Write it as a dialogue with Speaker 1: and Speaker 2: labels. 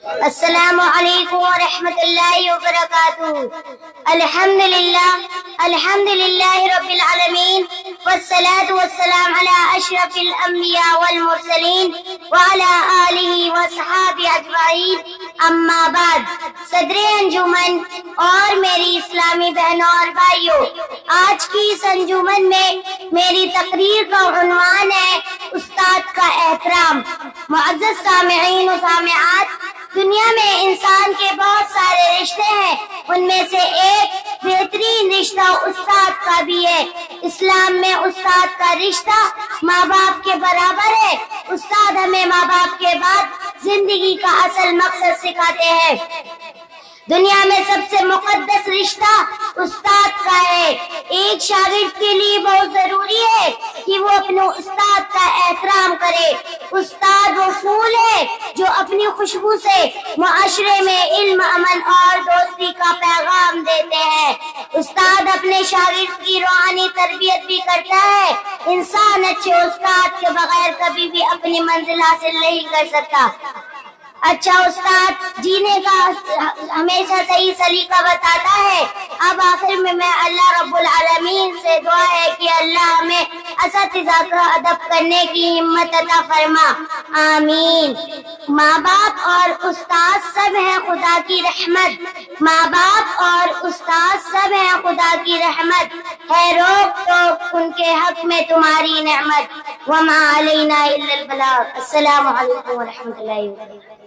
Speaker 1: السلام علیکم ورحمۃ اللہ وبرکاتہ۔ الحمد للہ رب العالمین، والصلاة والسلام علی اشرف الانبیاء والمرسلین وعلی آلہ وصحابہ اجمعین، اما بعد۔ صدر انجمن اور میری اسلامی بہنوں اور بھائیوں، آج کی اس انجمن میں میری تقریر کا عنوان ہے استاد کا احترام۔ معزز سامعین و سامعات، دنیا میں انسان کے بہت سارے رشتے ہیں، ان میں سے ایک بہترین رشتہ استاد کا بھی ہے۔ اسلام میں استاد کا رشتہ ماں باپ کے برابر ہے۔ استاد ہمیں ماں باپ کے بعد زندگی کا اصل مقصد سکھاتے ہیں۔ دنیا میں سب سے مقدس رشتہ استاد کا ہے۔ ایک شاگرد کے لیے بہت ضروری ہے کہ وہ اپنے استاد کا احترام کرے۔ استاد وہ پھول ہے جو اپنی خوشبو سے معاشرے میں علم، امن اور دوستی کا پیغام دیتے ہیں۔ استاد اپنے شاگرد کی روحانی تربیت بھی کرتا ہے۔ انسان اچھے استاد کے بغیر کبھی بھی اپنی منزل حاصل نہیں کر سکتا۔ اچھا استاد جینے کا ہمیشہ صحیح سلیقہ بتاتا ہے۔ اب آخر میں اللہ رب العالمین سے دعا ہے کہ اللہ ہمیں اساتذہ کا ادب کرنے کی ہمت عطا فرما، آمین۔ ماں باپ اور استاد سب ہیں خدا کی رحمت۔ ماں باپ اور استاد سب ہیں خدا کی رحمت، ہے روک ٹوک ان کے حق میں تمہاری نعمت، وما علینا الا البلاغ۔ السلام علیکم ورحمۃ اللہ وبرکاتہ۔